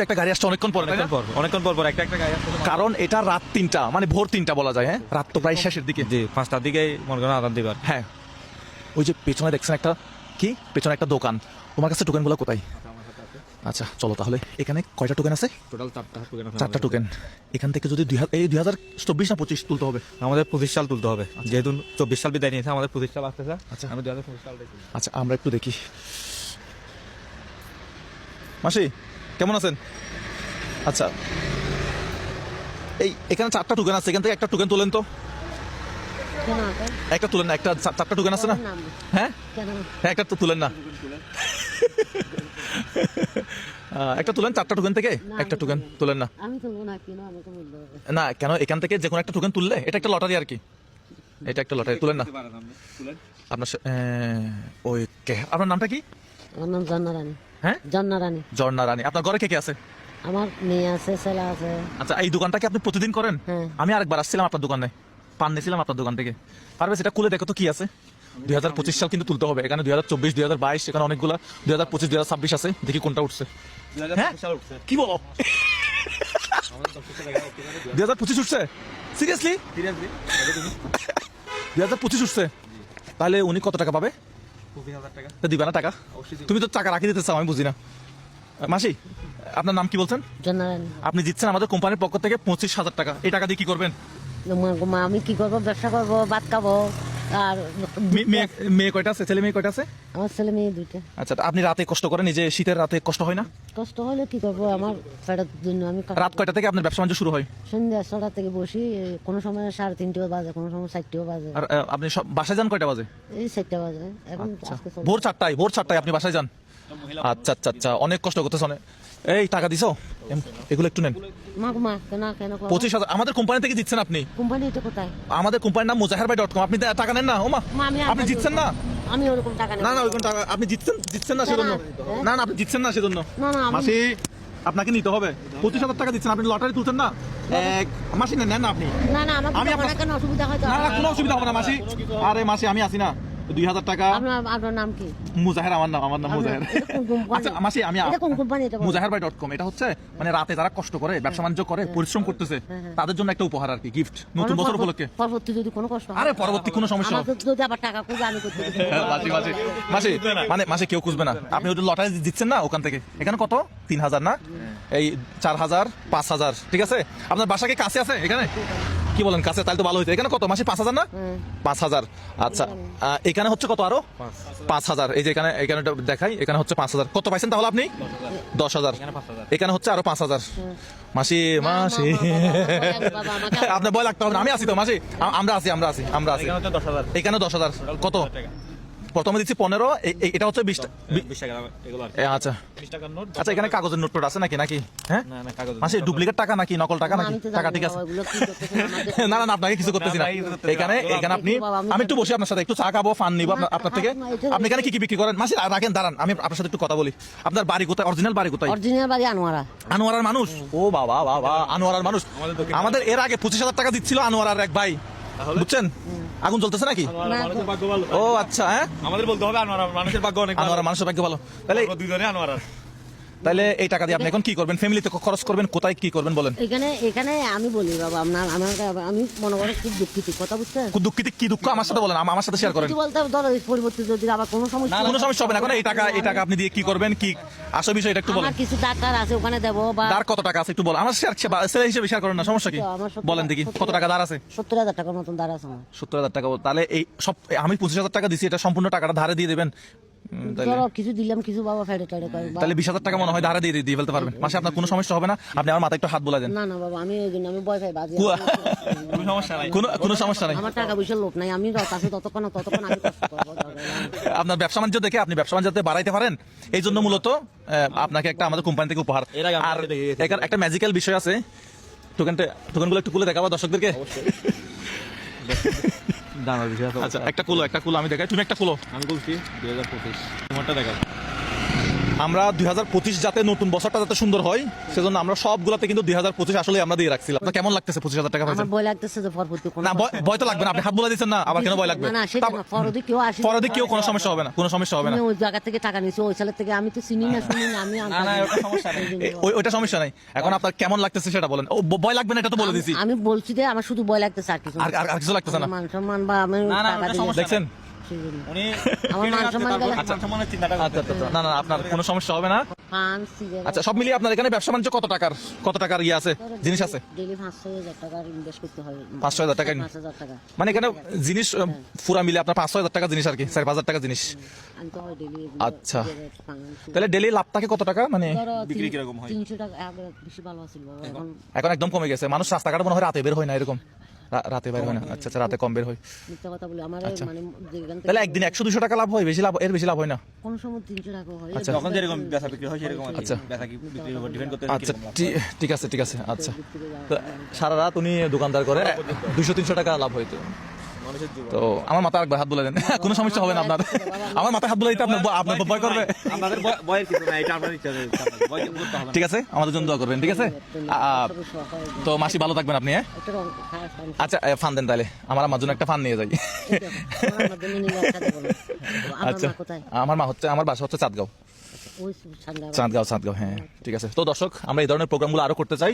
একটা গাড়ি আসছে অনেকক্ষণ পর একটা গাড়ি আসছে। কারণ এটা রাত 3টা মানে ভোর 3টা বলা যায়। হ্যাঁ, রাত তো প্রায় শেষের দিকে। জি 5টার দিকে মনে করেন আদান দিবার। হ্যাঁ, ওই যে পেছনে দেখছেন একটা কি, পেছনে একটা দোকান। তোমার কাছে টোকেনগুলো কোথায়? আচ্ছা চলো তাহলে। এখানে কয়টা টোকেন আছে? টোটাল 4টা টোকেন আছে। 4টা টোকেন। এখান থেকে যদি 2024 না 25 তুলতে হবে। আমাদের 25 সাল তুলতে হবে, যেহেতু 24 সাল বিদায় নিয়েছে, আমাদের 25 সাল আসতেছে। আচ্ছা। আমি 2025 সাল দেখি। আচ্ছা আমরা একটু দেখি। মাসি কেমন আছেন? আচ্ছা এখানে 4টা টোকেন আছে, এখান থেকে একটা টোকেন তোলেন তো। একটা তুলেন না, একটা 4টা টোকেন আছে না? হ্যাঁ হ্যাঁ, একটা তো তুলেন না। একটা তুলেন 4টা টোকেন থেকে, একটা টোকেন তুলেন না। আমি তুলবো না, কেন আমাকে বলতে হবে? না কেন, এখান থেকে যে কোনো একটা টোকেন তুললে এটা একটা লটারি আর কি। এটা একটা লটারি, তুলেন না। আপনার ওই আপনার নামটা কি? আমার নাম জন্না রানী। হ্যাঁ, জন্না রানী। ঝর্ণা রানী। আপনার ঘরে কে কে আছে? আমার মেয়ে আছে, ছেলে আছে। আচ্ছা, এই দোকানটা কি আপনি প্রতিদিন করেন? হ্যাঁ। আমি আরেকবার আসছিলাম আপনার দোকানে, পান নিয়েছিলাম আপনার দোকান থেকে। পারবে সেটা খুলে দেখো তো কি আছে। 2025 সাল কিন্তু তুলতে হবে। এখানে 2024, 2022, এখানে অনেকগুলা 2025, 2026 আছে। দেখি কোনটা উঠছে। হ্যাঁ? কি বলো? 2025 উঠছে? সিরিয়াসলি? 2025 উঠছে? তাহলে উনি কত টাকা পাবে? 25,000 টাকা। তা দিবা না টাকা? তুমি তো টাকা রাখি দিতে চাও, আমি বুঝি না। মাসি আপনার নাম কি বলছেন? জন্না রানী। আপনি জিতছেন আমাদের কোম্পানির পক্ষ থেকে 25,000 টাকা। এই টাকা দিয়ে কি করবেন? আমি কি করবো? ব্যবসা করবো, ভাত খাবো। আর মেয়ে কয়টা আছে? ছেলে মেয়ে কয়টা আছে? আমার ছেলে মেয়ে দুইটা। আচ্ছা, তা আপনি রাতে কষ্ট করেন, এই যে শীতের রাতে কষ্ট হয় না? কষ্ট হলে কি করবো? আমার পেটের জন্য আমি রাত কয়টা থেকে আপনার ব্যবসা বাণিজ্য শুরু হয়? সন্ধ্যা 6টা থেকে বসি, কোনো সময় 3:30 বাজে, কোনো সময় 4টেও বাজে। আর আপনি সব বাসায় যান কয়টা বাজে? এই 4টা বাজে। এখন আচ্ছা, আজকে ভোর 4টায় আপনি বাসায় যান? আচ্ছা আচ্ছা আচ্ছা, অনেক কষ্ট করতেছ অনেক। এই টাকা দিছো, এগুলো একটু নেন। মা কেন কেন 25,000 আমাদের কোম্পানি থেকে দিচ্ছেন আপনি। কোম্পানি এটা কোথায়? আমাদের কোম্পানির নাম muzaharbai.com। আপনি টাকা নেন না? ও মা, মা, আমি আপনি জিতছেন না? আমি ওরকম টাকা নেব না না, ওই কোন টাকা আপনি জিতছেন না সেজন্য। হ্যাঁ? না না, আপনি জিতছেন না সেজন্য। না, না, আমি- মাসি আপনাকে নিতে হবে। 25,000 টাকা দিচ্ছেন, আপনি লটারি তুলছেন না। মাসি নেন না আপনি। না না, আমার আমি তো আপনার- টাকা কেন অসুবিধা হয় তো? না না, কোনো অসুবিধা হবে না মাসি। আরে মাসি আমি আছি না। 2,000 টাকা। আপনার নাম কি? মুজাহের, আমার নাম মুজাহের। এটা কোন কোম্পানি? আচ্ছা মাসি, আমি এটা কোন কোম্পানি? এটা বলো। muzaharbai.com, এটা হচ্ছে মানে রাতে যারা কষ্ট করে, ব্যবসা বাণিজ্য করে, পরিশ্রম করতেছে, তাদের জন্য একটা উপহার আর কি, গিফট, নতুন বছর উপলক্ষে। পরবর্তী যদি কোনো কষ্ট হয়? আরে পরবর্তী কোনো সমস্যা আমার যদি আবার টাকা খুঁজে আমি করতে দিতে পারবো। মাসি মাসি মাসি মানে মাসি কেউ খুঁজবে না। আপনি ওই লটারি দিচ্ছেন না ওখান থেকে। এখানে কত? 3,000 না, এই 4,000, 5,000, ঠিক আছে। আপনার বাসা কি কাছে আছে এখানে? কি বলেন কাছে? তাহলে তো ভালো হইতো। এখানে কত মাসি? 5,000 না? 5,000। আচ্ছা, এখানে হচ্ছে কত আরো? 5,000। এই যে এখানে দেখাই, এখানে হচ্ছে 5,000। কত পাইছেন তাহলে আপনি? 10,000। এখানে হচ্ছে আরো 5,000। মাসি মাসি বাবা, আমাকে আপনার ভয় লাগতে হবে না, আমি আছি তো মাসি। আমরা আছি। এখানে হচ্ছে 10,000। এখানে 10,000। কত? প্রথমে দিচ্ছি 15, এটা হচ্ছে 20 20 টাকা এগুলো আর কি। আচ্ছা 20 টাকার নোট। আচ্ছা, এখানে কাগজের নোট আছে নাকি? হ্যাঁ না না, কাগজ। মাসি, ডুপ্লিকেট টাকা নাকি নকল টাকা নাকি? আমি তো টাকা জানি ঠিক না আছে। বাবা, এগুলো কি করতেছেন আমাদের? না না না, আপনাকে কিছু করতেছি না। না, কিছু করতেছি না। এখানে আপনি, বাবা, আমি একটু বসি আপনার সাথে, একটু চা খাবো, ফান নিবো আপনার থেকে। আপনি এখানে কি কি বিক্রি করেন? মাসি রাখেন, দাঁড়ান, আমি আপনার সাথে একটু কথা বলি। আপনার বাড়ি কোথায়? অরিজিনাল বাড়ি কোথায়? অরিজিনাল বাড়ি আনোয়ারা। আনোয়ারার মানুষ? ও বাবা বাবা, আনোয়ারার মানুষ। আমাদের এর আগে 25,000 টাকা দিচ্ছিল আনোয়ারার এক ভাই, বুঝছেন? আগুন জ্বলতেছে নাকি? মানুষের ভাগ্য ভালো। ও আচ্ছা, হ্যাঁ, আমাদের বলতে হবে আনোয়ারা মানুষের ভাগ্য অনেক ভালো। আনোয়ারা মানুষের ভাগ্য ভালো। তাহলে আমরা দুইজনে আনোয়ারা। তাহলে এই টাকা দিয়ে আপনি এখন কি করবেন? ফ্যামিলিতে খরচ করবেন? কোথায় কি করবেন বলেন? এখানে আমি বলি বাবা, আমি মনে করি খুব দুঃখিত, কথা বুঝছেন? খুব দুঃখিত। কি দুঃখ আমার সাথে বলেন, আমার সাথে শেয়ার করেন। কিছু বলতে ধরো পরিবর্তে যদি আবার কোনো সমস্যা কোনো সমস্যা হবে না। এখন এই টাকা আপনি দিয়ে কি করবেন? কি আসল বিষয় এটা একটু বলেন। আমার কিছু ডাক্তার আছে, ওখানে দেবো বা দাঁড় কত টাকা আছে একটু বলেন। আমার ছেলে হিসেবে শেয়ার করেন না, সমস্যা কি? আমার বলেন দেখি কত টাকা দাঁড় আছে? 70,000 টাকার মতন দাঁড় আছে আমার। 70,000 টাকা। তাহলে এই সব আমি 25,000 টাকা দিছি, এটা সম্পূর্ণ টাকাটা ধারে দিয়ে দেবেন? ধরো কিছু দিলাম, কিছু বাবা ফেডে টেডে করে বা- তাহলে 20,000 টাকা মনে হয় ধারে দিয়ে ফেলতে পারবেন মাসে। আপনার কোনো সমস্যা হবে না? আপনি আমার মাথায় একটু হাত বোলা দেন। না না বাবা, আমি ওই জন্য আমি ভয় পাই বাজে। কোনো সমস্যা নাই। কোনো সমস্যা নাই। আমার টাকা পয়সার লোভ নাই, আমি কাছে ততক্ষণ আমি কষ্ট করবো। আপনার ব্যবসা বাণিজ্য দেখে আপনি ব্যবসা বাণিজ্য যাতে বাড়াইতে পারেন, এই জন্য মূলত আপনাকে একটা আমাদের কোম্পানি থেকে উপহার। এর আগে আমি আর দেখে গেছি। এখানে একটা ম্যাজিক্যাল বিষয় আছে। টোকেনগুলো একটু খুলে দেখাবো দর্শকদেরকে। জানার বিষয় আছে। আচ্ছা, একটা কুলো আমি দেখাই, তুমি একটা কুলো। আমি বলছি 2025 তোমারটা দেখাও। আমরা 2025 যাতে নতুন বছরটা যাতে সুন্দর হয় সেজন্য আমরা সবগুলাতে কিন্তু 2025 আসলে আমরা দিয়ে রাখছিলাম। আপনার কেমন লাগতেছে 25,000 টাকা আমার পাইছেন? ভয় লাগতেছে যে পরবর্তী কোনো না ভয় তো লাগবে না, আপনি হাত বলে দিচ্ছেন না, আবার কেন ভয় লাগবে? না না সেটা না, পরবর্তী কেউ আসে পরে কেউ কোনো সমস্যা হবে না, কোনো সমস্যা হবে না। ওই জায়গা থেকে টাকা নিয়েছি, ওই ছেলের থেকে আমি তো চিনি না শুনি না, আমি ওইটা সমস্যা নাই। এখন আপনার কেমন লাগতেছে সেটা বলেন। ও ভয় লাগবে না এটা তো বলে দিছি। আমি বলছি যে আমার শুধু ভয় লাগতেছে, আর কিছু না। আর কিছু লাগতেছে না। আমার মান সম্মান বা আমি টাকা দিয়ে দেখছেন? উনি আমার মান সম্মান গেলে সম্মানের চিন্তাটা আচ্ছা আচ্ছা, না না আপনার কোনো সমস্যা হবে না। পান সিগারেট আচ্ছা সব মিলিয়ে আপনার এখানে ব্যবসা বাণিজ্য কত টাকার ইয়ে আছে, জিনিস আছে? ডেইলি 500,000 টাকা ইনভেস্ট করতে হয়। 500,000 টাকা 5,000 টাকা মানে এখানে জিনিস পুরা মিলে আপনার 500,000 টাকা জিনিস আর কি, 4,500 টাকা জিনিস। আমি তো ডেইলি আচ্ছা। তাহলে ডেলি লাভ থাকে কত টাকা মানে? বিক্রি কিরকম হয়? 300 টাকা আগে বেশি ভালো ছিল বাবা, এখন এখন একদম কমে গেছে। মানুষ রাস্তাঘাটে মনে হয় রাতে বের হয় না এরকম, রাতে বের হয় না। আচ্ছা আচ্ছা, রাতে কম বের হয়। মিথ্যা কথা বলি আমার মানে যেখান থেকে তাহলে একদিন 100-200 টাকা লাভ হয়, বেশি লাভ, এর বেশি লাভ হয় না? কোন সময় 300 টাকা হয়। আচ্ছা। যখন যেরকম বেচা বিক্রি হয় সেরকম আর কি। আচ্ছা। বেচা বিক্রির উপর ডিপেন্ড করতে আচ্ছা ঠিক আছে ঠিক আছে। আচ্ছা তো সারা রাত উনি দোকানদার করে 200-300 টাকা লাভ হইতো। মানুষের জীবন। তো আমার মাথায় একবার হাত বলে দেন, কোনো সমস্যা হবে না আপনার। আমার মাথায় হাত বলে দিতে আপনার আপনার ভয় করবে? আমাদের ভয়ের কিছু না, এটা আপনার ইচ্ছা ভয় করতে হবে না। ঠিক আছে, আমাদের জন্য দোয়া করবেন, ঠিক আছে? তো মাসি ভালো থাকবেন আপনি, হ্যাঁ? একটা রং খারাপ খারাপ আচ্ছা ফান দেন তাহলে, আমার জন্য একটা ফান নিয়ে যাই। আমার জন্য নিয়ে একটা দেবো না। আমার আচ্ছা মা কোথায়? আমার বাসা হচ্ছে চাঁদগাঁও। ওই সান্ডা চাঁদগাঁও, হ্যাঁ ঠিক আছে। তো দর্শক আমরা এই ধরনের প্রোগ্রামগুলো আরো করতে চাই,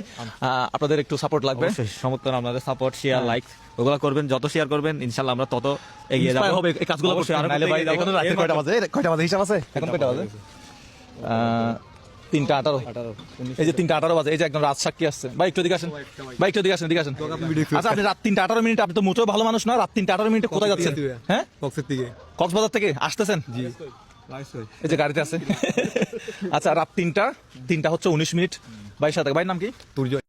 আপনাদের একটু সাপোর্ট লাগবে। অবশ্যই সমর্থন, আপনাদের সাপোর্ট, শেয়ার, লাইক ওগুলো করবেন। যত শেয়ার করবেন ইনশাআল্লাহ আমরা তত এগিয়ে যাব। Inspire হবে এই কাজগুলো করতে। অবশ্যই, আরো নাইলে ভাই এগিয়ে যাবো। এখন রাতে কয়টা বাজে? কয়টা বাজে হিসাব আছে? এখন কয়টা বাজে? 3:18। এই যে 3:18 বাজে, এই যে একদম রাত সাক্ষী আসছে। ভাই একটু এদিকে আসেন, ভাই একটু এদিকে আসেন, এদিকে আসেন। আচ্ছা আপনি রাত 3:18 আপনি তো মোটেও ভালো মানুষ না। রাত 3:18 কোথায় যাচ্ছেন? হ্যাঁ, কক্সবাজার থেকে আসতেছেন? এই যে গাড়িতে আছে। আচ্ছা রাত 3টা হচ্ছে 19 মিনিট। ভাইয়ের সাথে, ভাইয়ের নাম কি?